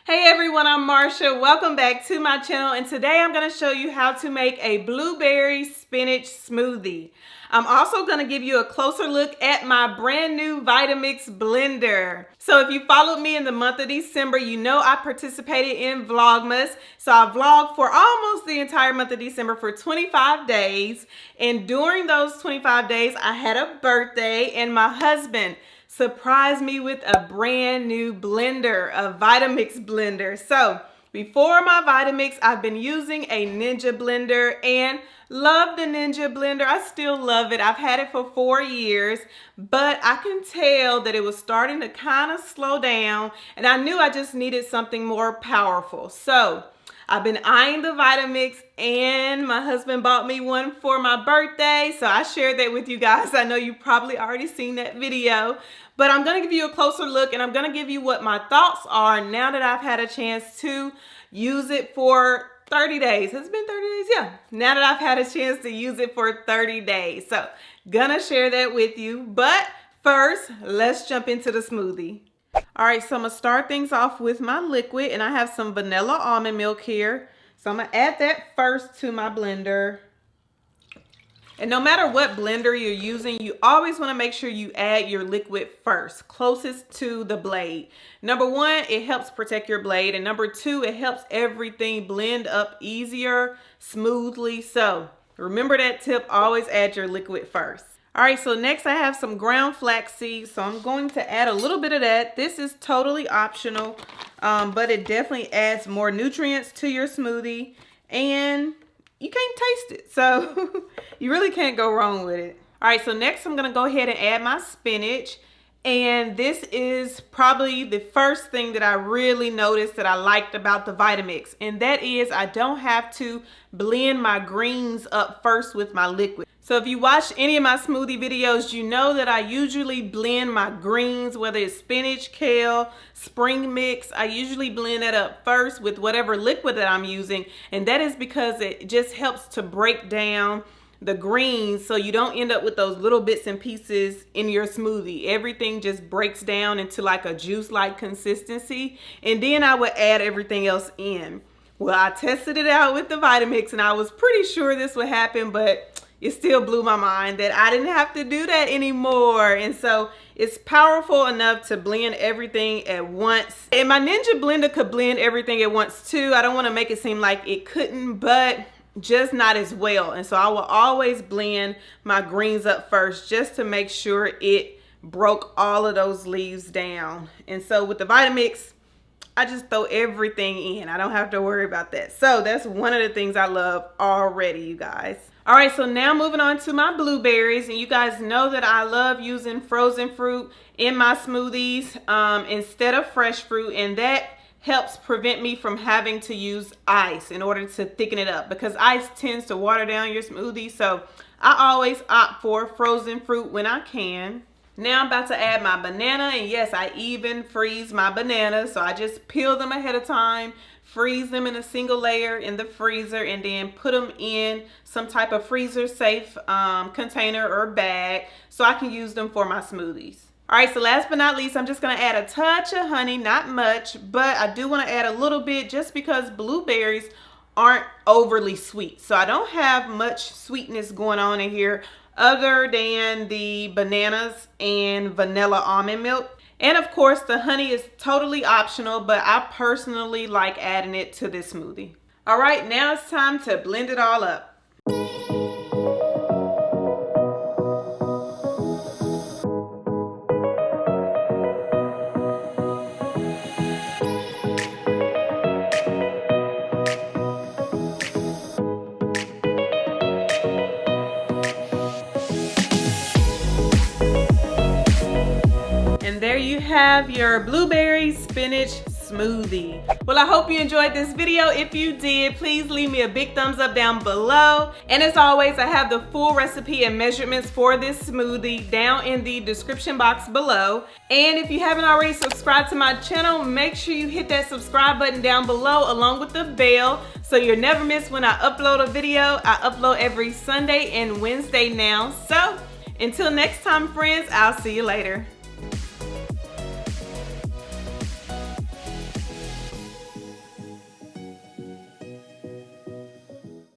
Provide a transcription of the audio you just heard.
Hey everyone, I'm Marsha. Welcome back to my channel, and today I'm going to show you how to make a blueberry spinach smoothie. I'm also going to give you a closer look at my brand new Vitamix blender. So if you followed me in the month of December, you know I participated in Vlogmas. So I vlogged for almost the entire month of December for 25 days. And during those 25 days, I had a birthday, and my husband surprised me with a brand new blender, a Vitamix blender. So before my Vitamix, I've been using a Ninja blender and love the Ninja blender. I still love it. I've had it for 4 years, but I can tell that it was starting to kind of slow down, and I knew I just needed something more powerful. So I've been eyeing the Vitamix, and my husband bought me one for my birthday, so I shared that with you guys. I know you probably already seen that video, but I'm going to give you a closer look, and I'm going to give you what my thoughts are now that I've had a chance to use it for 30 days. Has it been 30 days? Yeah. Now that I've had a chance to use it for 30 days. So, gonna share that with you. But first, let's jump into the smoothie. All right, so I'm gonna start things off with my liquid, and I have some vanilla almond milk here. So I'm gonna add that first to my blender. And no matter what blender you're using, you always want to make sure you add your liquid first, closest to the blade. Number one, it helps protect your blade. And number two, it helps everything blend up easier, smoothly. So remember that tip, always add your liquid first. All right, so next I have some ground flax seeds. So I'm going to add a little bit of that. This is totally optional, but it definitely adds more nutrients to your smoothie, and you can't taste it, so you really can't go wrong with it. All right, so next I'm gonna go ahead and add my spinach, and this is probably the first thing that I really noticed that I liked about the Vitamix, and that is I don't have to blend my greens up first with my liquid. So if you watch any of my smoothie videos, you know that I usually blend my greens, whether it's spinach, kale, spring mix. I usually blend that up first with whatever liquid that I'm using. And that is because it just helps to break down the greens so you don't end up with those little bits and pieces in your smoothie. Everything just breaks down into like a juice-like consistency. And then I would add everything else in. Well, I tested it out with the Vitamix, and I was pretty sure this would happen, but it still blew my mind that I didn't have to do that anymore. And so it's powerful enough to blend everything at once. And my Ninja blender could blend everything at once too. I don't want to make it seem like it couldn't, but just not as well. And so I will always blend my greens up first just to make sure it broke all of those leaves down. And so with the Vitamix, I just throw everything in. I don't have to worry about that. So that's one of the things I love already, you guys. All right, so now moving on to my blueberries. And you guys know that I love using frozen fruit in my smoothies instead of fresh fruit. And that helps prevent me from having to use ice in order to thicken it up, because ice tends to water down your smoothie. So I always opt for frozen fruit when I can. Now I'm about to add my banana, and yes, I even freeze my bananas. So I just peel them ahead of time, freeze them in a single layer in the freezer, and then put them in some type of freezer safe container or bag so I can use them for my smoothies. All right, so last but not least, I'm just gonna add a touch of honey, not much, but I do wanna add a little bit just because blueberries aren't overly sweet. So I don't have much sweetness going on in here other than the bananas and vanilla almond milk. And of course, the honey is totally optional, but I personally like adding it to this smoothie. All right, now it's time to blend it all up. And there you have your blueberry spinach smoothie. Well, I hope you enjoyed this video. If you did, please leave me a big thumbs up down below. And as always, I have the full recipe and measurements for this smoothie down in the description box below. And if you haven't already subscribed to my channel, make sure you hit that subscribe button down below along with the bell so you'll never miss when I upload a video. I upload every Sunday and Wednesday now. So until next time, friends, I'll see you later.